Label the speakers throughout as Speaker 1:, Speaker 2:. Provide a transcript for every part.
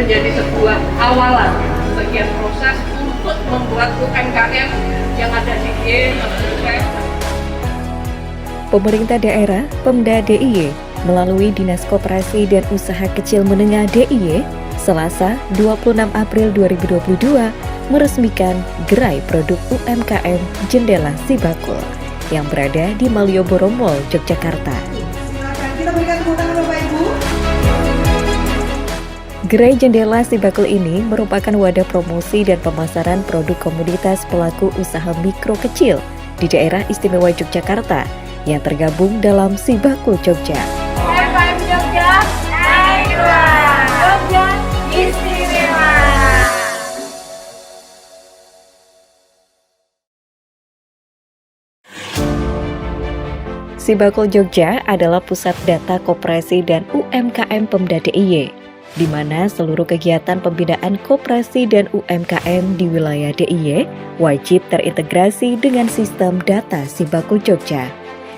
Speaker 1: menjadi sebuah awalan bagian proses untuk membuat UMKM yang ada di DIY sukses.
Speaker 2: Pemerintah daerah, Pemda DIY, melalui Dinas Koperasi dan Usaha Kecil Menengah DIY, Selasa 26 April 2022, meresmikan gerai produk UMKM Jendela Sibakul yang berada di Malioboro Mall, Yogyakarta.
Speaker 3: Silakan kita berikan tepuk tangan Bapak Ibu.
Speaker 2: Gerai Jendela Sibakul ini merupakan wadah promosi dan pemasaran produk komoditas pelaku usaha mikro kecil di daerah istimewa Yogyakarta yang tergabung dalam Sibakul Jogja.
Speaker 4: FM Jogja, naik kelas. Jogja istimewa.
Speaker 2: Sibakul Jogja adalah pusat data koperasi dan UMKM Pemda DIY, di mana seluruh kegiatan pembinaan koperasi dan UMKM di wilayah DIY wajib terintegrasi dengan sistem data Sibakul Jogja,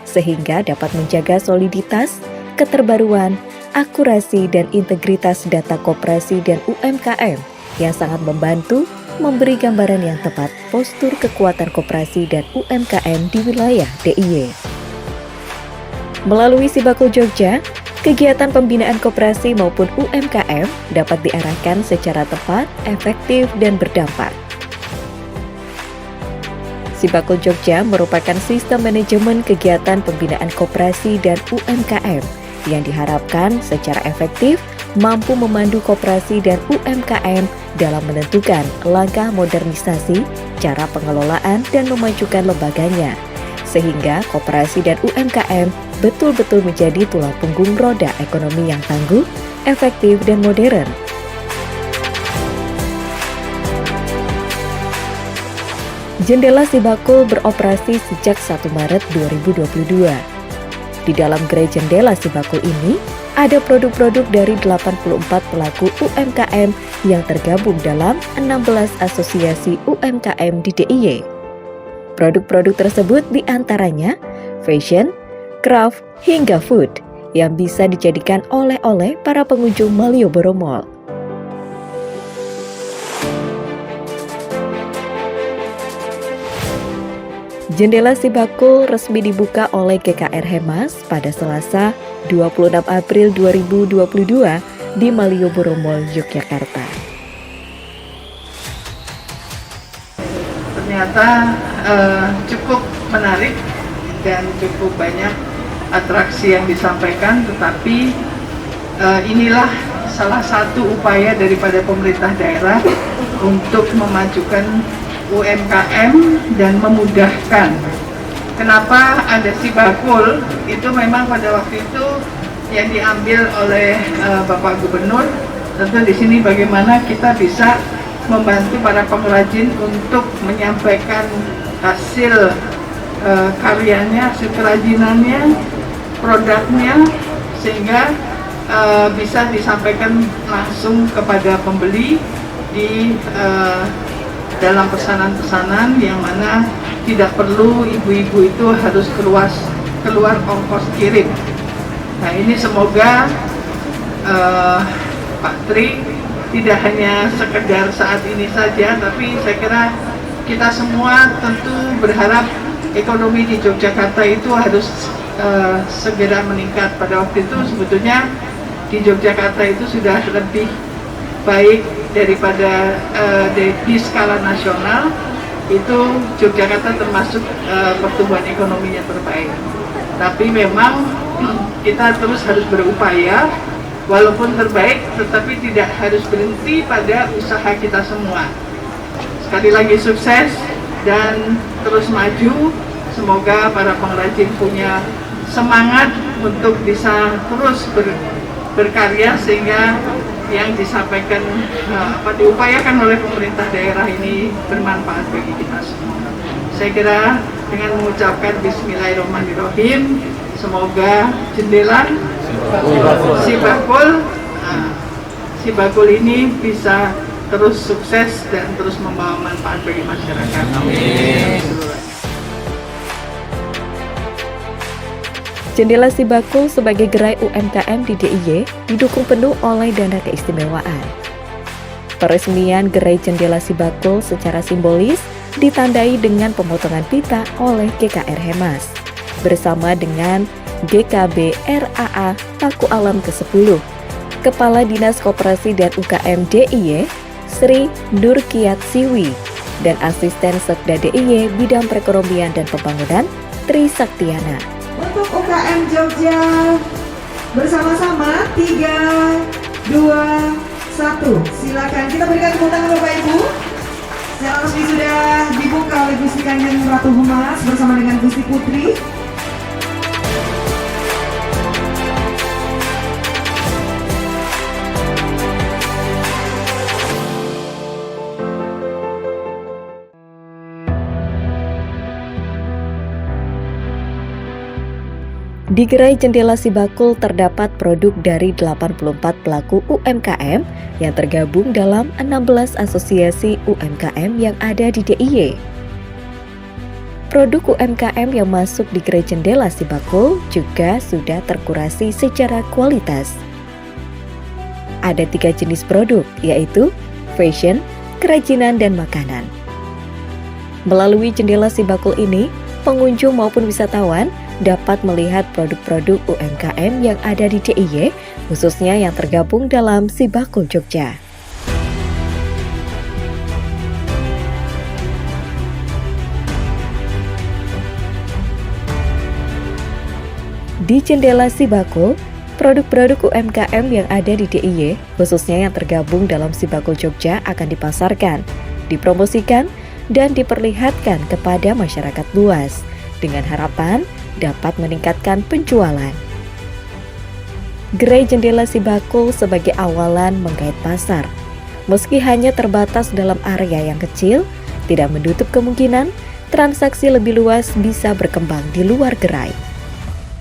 Speaker 2: sehingga dapat menjaga soliditas, keterbaruan, akurasi, dan integritas data koperasi dan UMKM yang sangat membantu memberi gambaran yang tepat postur kekuatan koperasi dan UMKM di wilayah DIY. Melalui Sibakul Jogja, kegiatan pembinaan koperasi maupun UMKM dapat diarahkan secara tepat, efektif, dan berdampak. Sibakul Jogja merupakan sistem manajemen kegiatan pembinaan koperasi dan UMKM yang diharapkan secara efektif mampu memandu koperasi dan UMKM dalam menentukan langkah modernisasi, cara pengelolaan, dan memajukan lembaganya, sehingga koperasi dan UMKM betul-betul menjadi tulang punggung roda ekonomi yang tangguh, efektif, dan modern. Jendela Sibakul beroperasi sejak 1 Maret 2022. Di dalam gerai Jendela Sibakul ini, ada produk-produk dari 84 pelaku UMKM yang tergabung dalam 16 asosiasi UMKM di DIY. Produk-produk tersebut diantaranya fashion, craft, hingga food yang bisa dijadikan oleh-oleh para pengunjung Malioboro Mall. Jendela Sibakul resmi dibuka oleh GKR Hemas pada Selasa 26 April 2022 di Malioboro Mall, Yogyakarta.
Speaker 1: Ternyata cukup menarik dan cukup banyak atraksi yang disampaikan, tetapi inilah salah satu upaya daripada pemerintah daerah untuk memajukan UMKM dan memudahkan. Kenapa ada Sibakul? Itu memang pada waktu itu yang diambil oleh Bapak Gubernur. Tentu di sini bagaimana kita bisa membantu para pengrajin untuk menyampaikan hasil karyanya, hasil kerajinannya, produknya, sehingga bisa disampaikan langsung kepada pembeli di dalam pesanan-pesanan yang mana tidak perlu ibu-ibu itu harus keluar ongkos kirim. Nah, ini semoga Pak Tri tidak hanya sekedar saat ini saja, tapi saya kira kita semua tentu berharap ekonomi di Yogyakarta itu harus segera meningkat. Pada waktu itu sebetulnya di Yogyakarta itu sudah lebih baik daripada di skala nasional. Itu Yogyakarta termasuk pertumbuhan ekonominya terbaik. Tapi memang kita terus harus berupaya, walaupun terbaik, tetapi tidak harus berhenti pada usaha kita semua. Sekali lagi sukses dan terus maju. Semoga para pengrajin punya semangat untuk bisa terus berkarya, sehingga yang disampaikan diupayakan oleh pemerintah daerah ini bermanfaat bagi kita semua. Saya kira dengan mengucapkan Bismillahirrahmanirrahim, semoga jendela Sibakul ini bisa terus sukses dan terus membawa manfaat bagi masyarakat. Amin.
Speaker 2: Jendela Sibakul sebagai gerai UMKM di DIY didukung penuh oleh dana keistimewaan. Peresmian gerai jendela Sibakul secara simbolis ditandai dengan pemotongan pita oleh GKR Hemas bersama dengan GKB RAA Paku Alam ke-10, Kepala Dinas Koperasi dan UKM DIY Sri Nurkiat Siwi, dan Asisten Sekda DIY Bidang Perekonomian dan Pembangunan Tri Saktiana.
Speaker 3: Untuk UKM Jogja bersama-sama 3, 2, 1. Silakan kita berikan tepuk tangan Bapak Ibu. Secara resmi sudah dibuka oleh Gusti Kanjeng Ratu Humas bersama dengan Gusti Putri.
Speaker 2: Di gerai jendela Sibakul terdapat produk dari 84 pelaku UMKM yang tergabung dalam 16 asosiasi UMKM yang ada di DIY. Produk UMKM yang masuk di gerai jendela Sibakul juga sudah terkurasi secara kualitas. Ada 3 jenis produk, yaitu fashion, kerajinan, dan makanan. Melalui jendela Sibakul ini, pengunjung maupun wisatawan dapat melihat produk-produk UMKM yang ada di DIY, khususnya yang tergabung dalam Sibakul Jogja. Di jendela Sibakul, produk-produk UMKM yang ada di DIY, khususnya yang tergabung dalam Sibakul Jogja akan dipasarkan, dipromosikan, dan diperlihatkan kepada masyarakat luas, dengan harapan dapat meningkatkan penjualan. Gerai jendela Sibakul sebagai awalan menggait pasar. Meski hanya terbatas dalam area yang kecil, tidak menutup kemungkinan transaksi lebih luas bisa berkembang di luar gerai.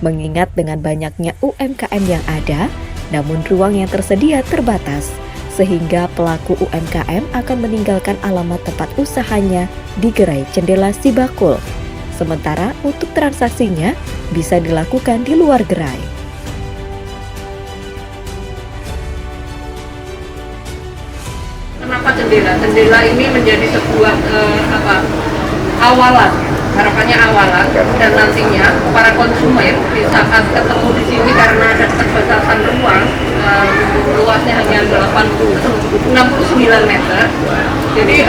Speaker 2: Mengingat dengan banyaknya UMKM yang ada, namun ruang yang tersedia terbatas, sehingga pelaku UMKM akan meninggalkan alamat tempat usahanya di gerai jendela Sibakul. Sementara untuk transaksinya bisa dilakukan di luar gerai.
Speaker 5: Kenapa jendela? Jendela ini menjadi sebuah awalan, harapannya awalan, dan nantinya para konsumen di saat ketemu di sini karena ada keterbatasan ruang, luasnya hanya 69 meter. Jadi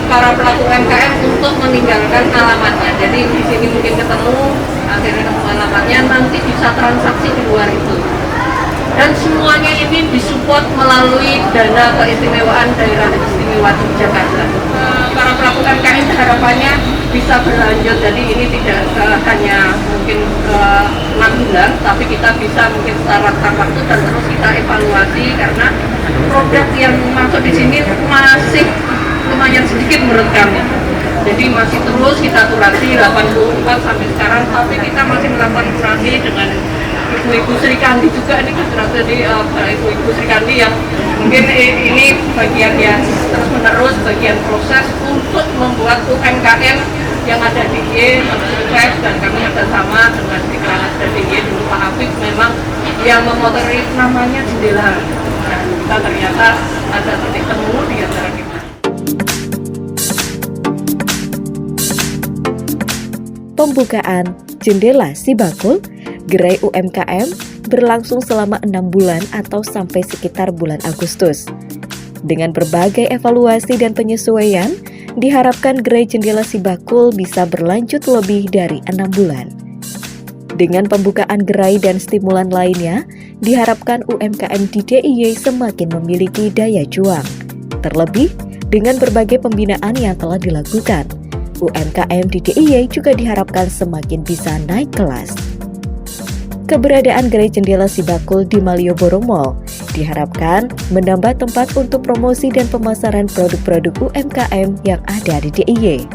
Speaker 5: para pelaku UMKM untuk meninggalkan alamatnya. Jadi di sini mungkin ketemu, akhirnya ketemu alamatnya, nanti bisa transaksi di luar itu. Dan semuanya ini disupport melalui dana keistimewaan daerah istimewa Yogyakarta. Para pelaku UMKM harapannya bisa berlanjut. Jadi ini tidak hanya mungkin 6 bulan, tapi kita bisa mungkin secara waktu dan terus kita evaluasi karena produk yang masuk di sini masih lumayan sedikit menurut kami. Jadi masih terus kita kurasi 84 sampai sekarang, tapi kita masih melakukan kurasi dengan Ibu-Ibu Sri Kandi juga. Ini jadi Ibu-Ibu Sri Kandi yang mungkin ini bagian yang terus menerus bagian proses untuk membuat UMKM yang ada di DIY sukses, dan kami bersama dengan Diklat dan DIY dulu Pak Afif memang yang memotori namanya jendela. Nah, kita ternyata ada titik temu di antara kita.
Speaker 2: Pembukaan jendela Sibakul, gerai UMKM berlangsung selama 6 bulan atau sampai sekitar bulan Agustus. Dengan berbagai evaluasi dan penyesuaian, diharapkan gerai jendela Sibakul bisa berlanjut lebih dari 6 bulan. Dengan pembukaan gerai dan stimulan lainnya, diharapkan UMKM di DIY semakin memiliki daya juang. Terlebih, dengan berbagai pembinaan yang telah dilakukan, UMKM di DIY juga diharapkan semakin bisa naik kelas. Keberadaan gerai jendela Sibakul di Malioboro Mall diharapkan menambah tempat untuk promosi dan pemasaran produk-produk UMKM yang ada di DIY.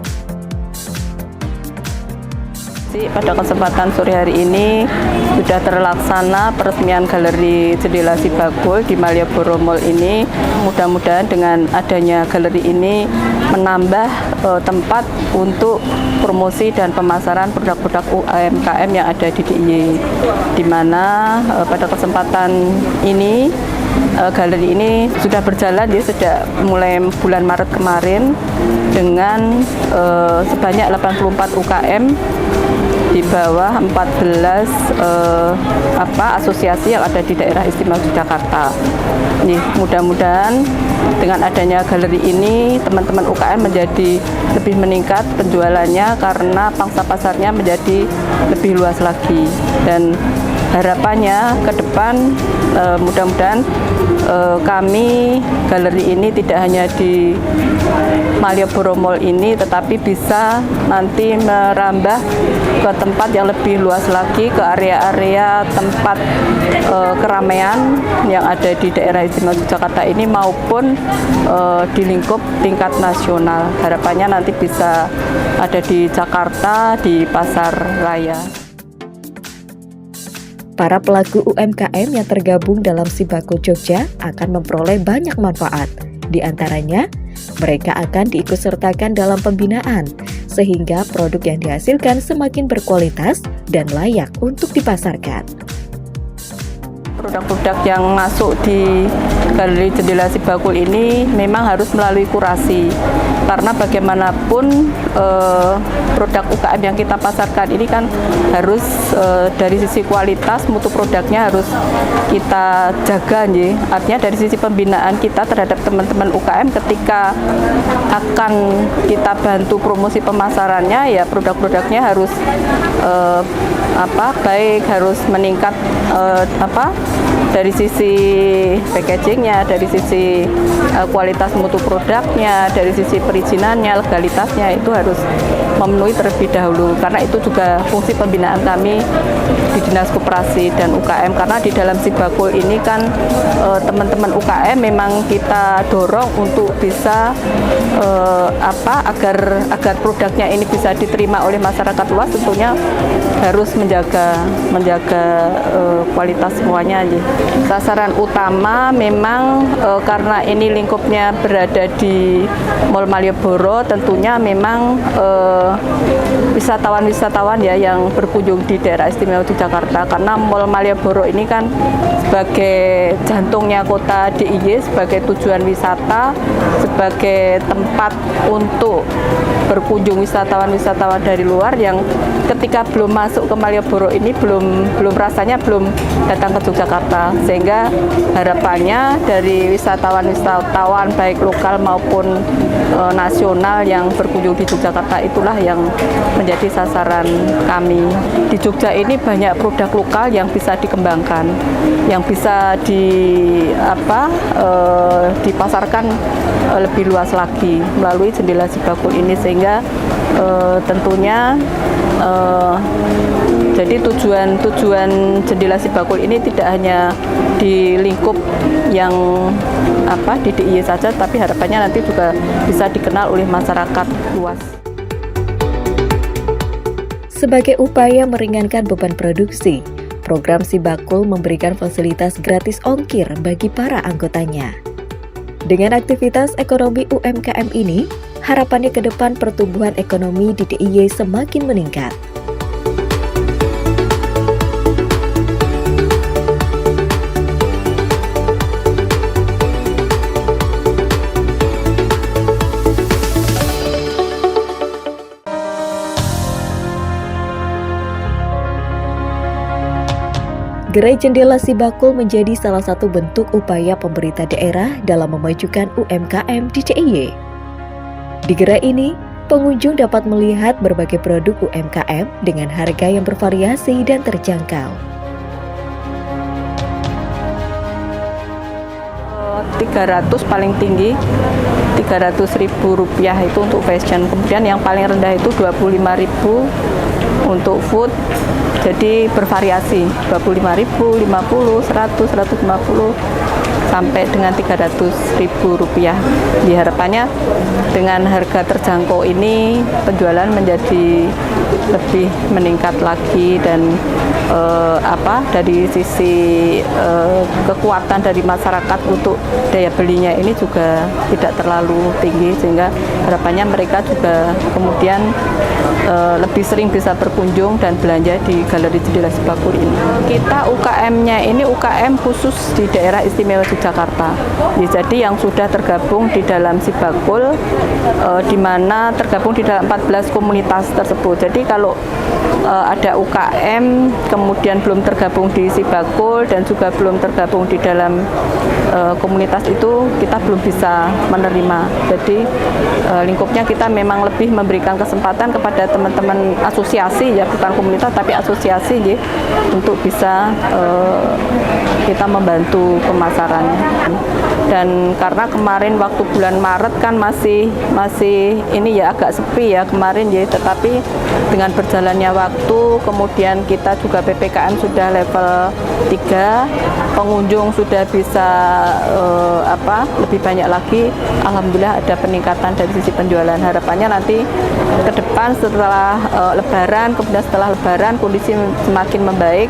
Speaker 6: Pada kesempatan sore hari ini sudah terlaksana peresmian galeri jendela Sibakul di Malioboro Mall ini. Mudah-mudahan dengan adanya galeri ini menambah tempat untuk promosi dan pemasaran produk-produk UMKM yang ada di DIY. Di mana pada kesempatan ini galeri ini sudah berjalan ya sejak mulai bulan Maret kemarin dengan sebanyak 84 UKM di bawah 14 asosiasi yang ada di daerah istimewa Yogyakarta. Nih, mudah-mudahan dengan adanya galeri ini teman-teman UKM menjadi lebih meningkat penjualannya karena pangsa pasarnya menjadi lebih luas lagi, dan harapannya ke depan mudah-mudahan kami galeri ini tidak hanya di Malioboro Mall ini, tetapi bisa nanti merambah ke tempat yang lebih luas lagi, ke area-area tempat keramaian yang ada di daerah istimewa Yogyakarta ini maupun di lingkup tingkat nasional. Harapannya nanti bisa ada di Jakarta, di pasar raya.
Speaker 2: Para pelaku UMKM yang tergabung dalam Sibakul Jogja akan memperoleh banyak manfaat. Di antaranya, mereka akan diikutsertakan dalam pembinaan, sehingga produk yang dihasilkan semakin berkualitas dan layak untuk dipasarkan.
Speaker 6: Produk-produk yang masuk di Galeri Jendela Sibakul ini memang harus melalui kurasi, karena bagaimanapun produk UKM yang kita pasarkan ini kan harus dari sisi kualitas mutu produknya harus kita jaga nih. Artinya dari sisi pembinaan kita terhadap teman-teman UKM ketika akan kita bantu promosi pemasarannya, ya produk-produknya harus baik, harus meningkat dari sisi packagingnya, dari sisi kualitas mutu produknya, dari sisi perizinannya, legalitasnya itu harus memenuhi terlebih dahulu, karena itu juga fungsi pembinaan kami di Dinas Koperasi dan UKM. Karena di dalam Sibakul ini kan teman-teman UKM memang kita dorong untuk bisa agar produknya ini bisa diterima oleh masyarakat luas, tentunya harus menjaga kualitas semuanya aja. Sasaran utama memang karena ini lingkupnya berada di Mall Malioboro, tentunya memang wisatawan-wisatawan ya yang berkunjung di daerah istimewa Yogyakarta, karena Mall Malioboro ini kan sebagai jantungnya kota DIY, sebagai tujuan wisata, sebagai tempat untuk berkunjung wisatawan-wisatawan dari luar yang ketika belum masuk ke Malioboro ini belum rasanya belum datang ke Yogyakarta, sehingga harapannya dari wisatawan-wisatawan baik lokal maupun nasional yang berkunjung di Yogyakarta itulah yang menjadi sasaran kami. Di Jogja ini banyak produk lokal yang bisa dikembangkan, yang bisa dipasarkan lebih luas lagi melalui Jendela Sibakul ini, sehingga tentunya jadi tujuan Jendela Sibakul ini tidak hanya di lingkup yang di DIY saja, tapi harapannya nanti juga bisa dikenal oleh masyarakat luas.
Speaker 2: Sebagai upaya meringankan beban produksi, program Sibakul memberikan fasilitas gratis ongkir bagi para anggotanya. Dengan aktivitas ekonomi UMKM ini, harapannya ke depan pertumbuhan ekonomi di DIY semakin meningkat. Gerai Jendela Sibakul menjadi salah satu bentuk upaya pemerintah daerah dalam memajukan UMKM di DIY. Di gerai ini, pengunjung dapat melihat berbagai produk UMKM dengan harga yang bervariasi dan terjangkau.
Speaker 6: 300 paling tinggi, Rp300.000 itu untuk fashion. Kemudian yang paling rendah itu Rp25.000 untuk food. Jadi bervariasi, Rp25.000, 50, 100, 150 sampai dengan Rp300.000. Harapannya dengan harga terjangkau ini penjualan menjadi lebih meningkat lagi, dan dari sisi kekuatan dari masyarakat untuk daya belinya ini juga tidak terlalu tinggi, sehingga harapannya mereka juga kemudian lebih sering bisa berkunjung berkunjung dan belanja di Galeri Jendela Sibakul ini. Kita UKM-nya ini UKM khusus di daerah istimewa Yogyakarta. Ya, jadi yang sudah tergabung di dalam Sibakul, di mana tergabung di dalam 14 komunitas tersebut. Jadi kalau ada UKM kemudian belum tergabung di Sibakul dan juga belum tergabung di dalam komunitas itu, kita belum bisa menerima. Jadi lingkupnya kita memang lebih memberikan kesempatan kepada teman-teman asosiasi, ya bukan komunitas tapi asosiasi ya, untuk bisa kita membantu pemasarannya. Dan karena kemarin waktu bulan Maret kan masih ini ya agak sepi ya kemarin ya, tetapi dengan berjalannya waktu kemudian kita juga PPKM sudah level 3, pengunjung sudah bisa lebih banyak lagi. Alhamdulillah ada peningkatan dari sisi penjualan. Harapannya nanti ke depan setelah Lebaran, kemudian setelah Lebaran kondisi semakin membaik,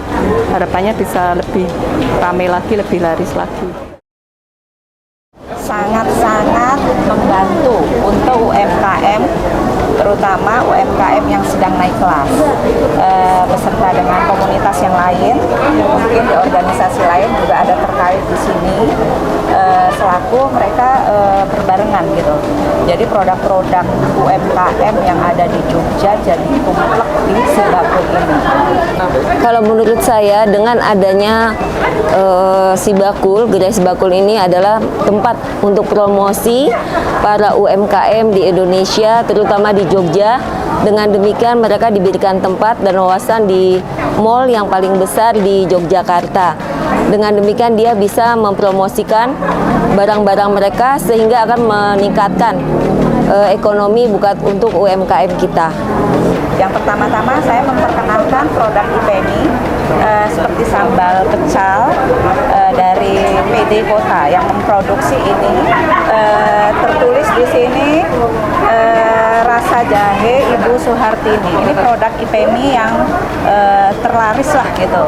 Speaker 6: harapannya bisa lebih ramai lagi, lebih laris lagi.
Speaker 7: Sangat-sangat membantu untuk UMKM, terutama UMKM yang sedang naik kelas, beserta dengan komunitas yang lain, mungkin di organisasi lain juga ada terkait di sini, selaku mereka berbarengan gitu. Jadi produk-produk UMKM yang ada di Jogja jadi kumpulek di Sibakul ini.
Speaker 8: Kalau menurut saya dengan adanya Sibakul, Gerai Sibakul ini adalah tempat untuk promosi para UMKM di Indonesia, terutama di Jogja. Dengan demikian mereka diberikan tempat dan wawasan di mall yang paling besar di Yogyakarta. Dengan demikian dia bisa mempromosikan barang-barang mereka sehingga akan meningkatkan ekonomi bukan untuk UMKM kita.
Speaker 7: Yang pertama-tama saya memperkenalkan produk IPEMI seperti sambal pecel dari PD Kota yang memproduksi ini. Tertulis di sini rasa jahe Ibu Suhartini. Ini produk IPEMI yang terlaris lah gitu.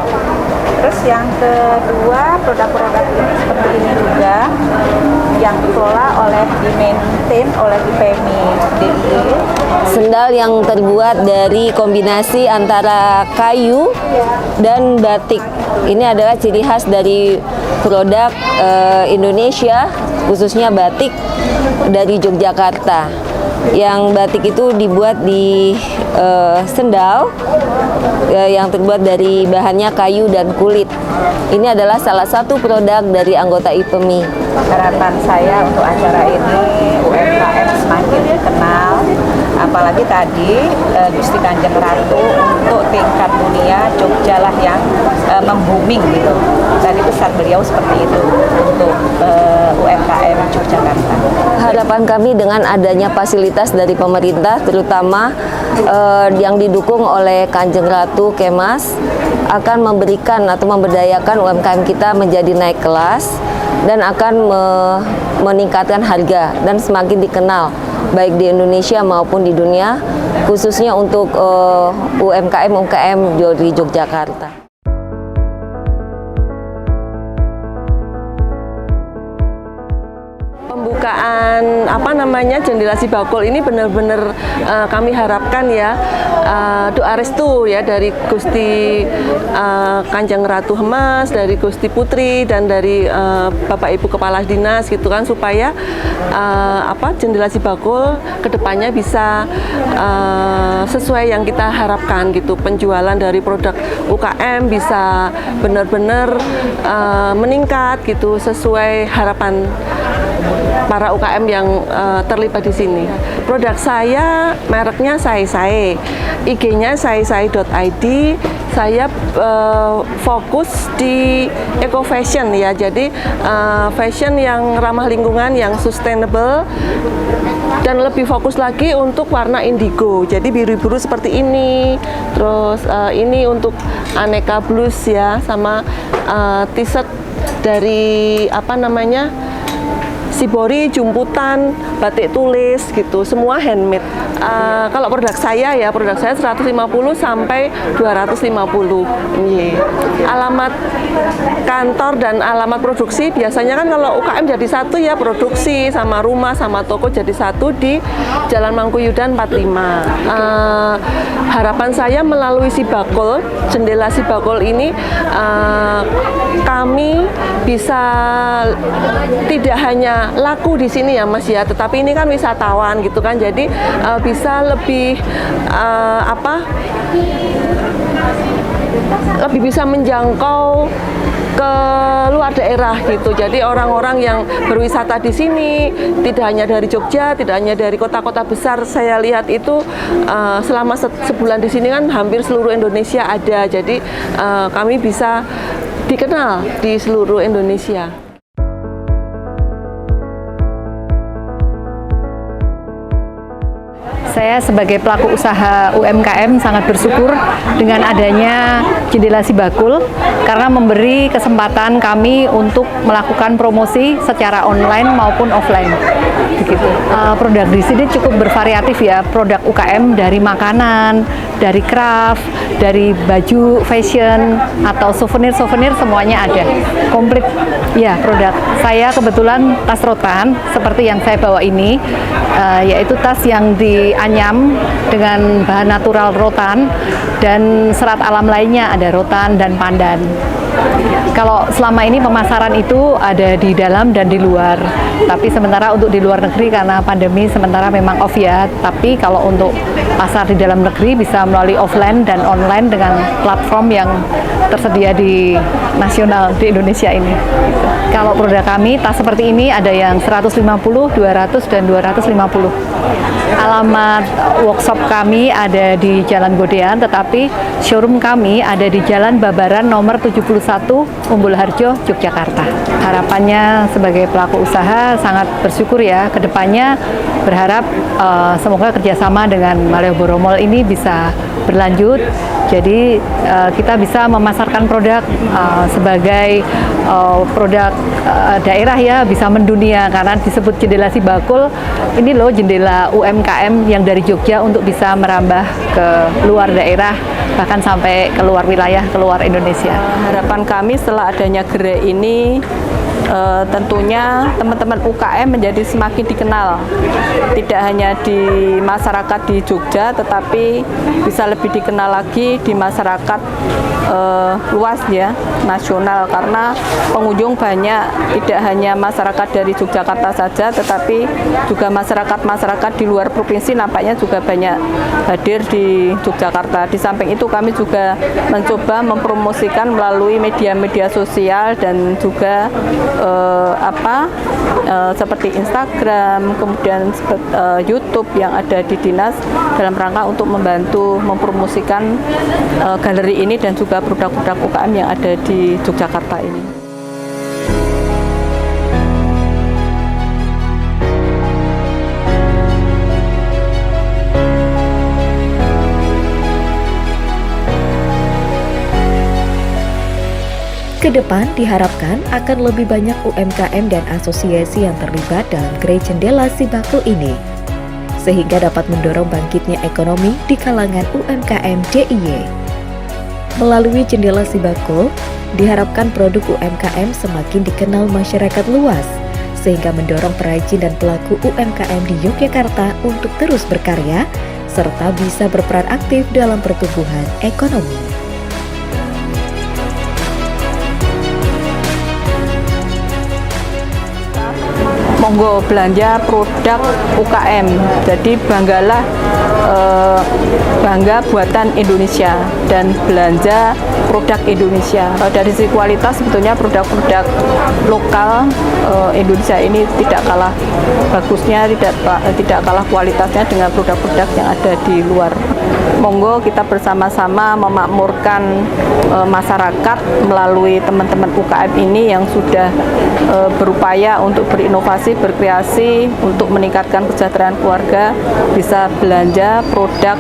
Speaker 7: Terus yang kedua, produk-produk ini seperti ini juga yang dikelola oleh dimaintain oleh IPEMI DIY.
Speaker 8: Sendal yang terbuat dari kombinasi antara kayu dan batik. Ini adalah ciri khas dari produk Indonesia, khususnya batik dari Yogyakarta. Yang batik itu dibuat di sendal yang terbuat dari bahannya kayu dan kulit. Ini adalah salah satu produk dari anggota IPEMI.
Speaker 7: Harapan saya untuk acara ini UMKM semakin dikenal, apalagi tadi Gusti Kanjeng Ratu untuk tingkat dunia Jogja lah yang membooming gitu. Tadi pesan beliau seperti itu untuk UMKM Yogyakarta.
Speaker 8: Harapan kami dengan adanya fasilitas dari pemerintah, terutama yang didukung oleh Kanjeng Ratu Kemas, akan memberikan atau memberdayakan UMKM kita menjadi naik kelas dan akan meningkatkan harga dan semakin dikenal baik di Indonesia maupun di dunia, khususnya untuk UMKM di Yogyakarta.
Speaker 9: Pembukaan Jendela Sibakul ini benar-benar kami harapkan ya doa restu ya dari Gusti Kanjeng Ratu Hemas, dari Gusti Putri dan dari Bapak Ibu Kepala Dinas gitu kan, supaya Jendela Sibakul kedepannya bisa sesuai yang kita harapkan gitu, penjualan dari produk UKM bisa benar-benar meningkat gitu sesuai harapan para UKM yang terlibat di sini. Produk saya mereknya Sae, IG-nya saesai.id. Saya fokus di eco fashion ya, jadi fashion yang ramah lingkungan, yang sustainable, dan lebih fokus lagi untuk warna indigo. Jadi biru-biru seperti ini. Terus ini untuk aneka blues ya, sama t-shirt dari shibori, jumputan, batik tulis gitu, semua handmade. Kalau produk saya 150 sampai 250. Alamat kantor dan alamat produksi biasanya kan kalau UKM jadi satu ya, produksi sama rumah sama toko jadi satu di Jalan Mangkuyudan 45. Harapan saya melalui Sibakul, jendela Sibakul ini kami bisa tidak hanya laku di sini ya Mas ya, tetapi ini kan wisatawan gitu kan, jadi bisa lebih lebih bisa menjangkau ke luar daerah gitu. Jadi orang-orang yang berwisata di sini tidak hanya dari Jogja, tidak hanya dari kota-kota besar. Saya lihat itu selama sebulan di sini kan hampir seluruh Indonesia ada. Jadi kami bisa dikenal di seluruh Indonesia.
Speaker 10: Saya sebagai pelaku usaha UMKM sangat bersyukur dengan adanya jendela Sibakul karena memberi kesempatan kami untuk melakukan promosi secara online maupun offline. Begitu. Produk di sini cukup bervariatif ya, produk UKM dari makanan, dari craft, dari baju fashion atau souvenir semuanya ada. Komplit ya produk. Saya kebetulan tas rotan seperti yang saya bawa ini, yaitu tas yang dianyam dengan bahan natural rotan dan serat alam lainnya, ada rotan dan pandan. Kalau selama ini pemasaran itu ada di dalam dan di luar, tapi sementara untuk di luar negeri karena pandemi sementara memang off ya, tapi kalau untuk pasar di dalam negeri bisa melalui offline dan online dengan platform yang tersedia di nasional di Indonesia ini. Kalau produk kami, tas seperti ini ada yang 150, 200, dan 250. Alamat workshop kami ada di Jalan Godean, tetapi showroom kami ada di Jalan Babaran nomor 71, Umbul Harjo, Yogyakarta. Harapannya sebagai pelaku usaha sangat bersyukur ya, kedepannya berharap semoga kerjasama dengan Malioboro Mall ini bisa berlanjut. Jadi kita bisa memasarkan produk sebagai produk daerah ya, bisa mendunia karena disebut jendela Sibakul. Ini loh jendela UMKM yang dari Jogja untuk bisa merambah ke luar daerah, bahkan sampai ke luar wilayah, ke luar Indonesia.
Speaker 6: Harapan kami setelah adanya gerai ini, tentunya teman-teman UKM menjadi semakin dikenal, tidak hanya di masyarakat di Jogja, tetapi bisa lebih dikenal lagi di masyarakat luas ya, nasional, karena pengunjung banyak, tidak hanya masyarakat dari Yogyakarta saja, tetapi juga masyarakat-masyarakat di luar provinsi nampaknya juga banyak hadir di Yogyakarta. Di samping itu kami juga mencoba mempromosikan melalui media-media sosial dan juga seperti Instagram, kemudian YouTube yang ada di dinas dalam rangka untuk membantu mempromosikan galeri ini dan juga produk-produk UKM yang ada di Yogyakarta ini.
Speaker 2: Kedepan diharapkan akan lebih banyak UMKM dan asosiasi yang terlibat dalam gerai jendela Sibakul ini, sehingga dapat mendorong bangkitnya ekonomi di kalangan UMKM DIY. Melalui jendela Sibakul, diharapkan produk UMKM semakin dikenal masyarakat luas, sehingga mendorong perajin dan pelaku UMKM di Yogyakarta untuk terus berkarya, serta bisa berperan aktif dalam pertumbuhan ekonomi.
Speaker 6: Monggo belanja produk UKM, jadi banggalah bangga buatan Indonesia dan belanja produk Indonesia. Dari sisi kualitas sebetulnya produk-produk lokal Indonesia ini tidak kalah bagusnya, tidak kalah kualitasnya dengan produk-produk yang ada di luar. Monggo kita bersama-sama memakmurkan masyarakat melalui teman-teman UKM ini yang sudah berupaya untuk berinovasi, berkreasi untuk meningkatkan kesejahteraan keluarga, bisa belanja produk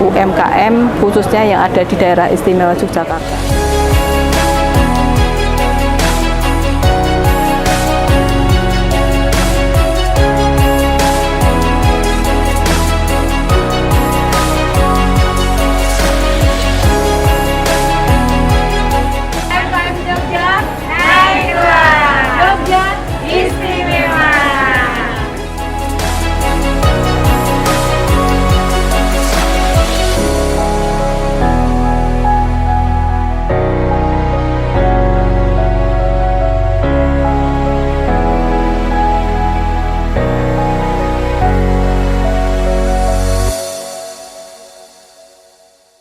Speaker 6: UMKM khususnya yang ada di daerah istimewa Yogyakarta.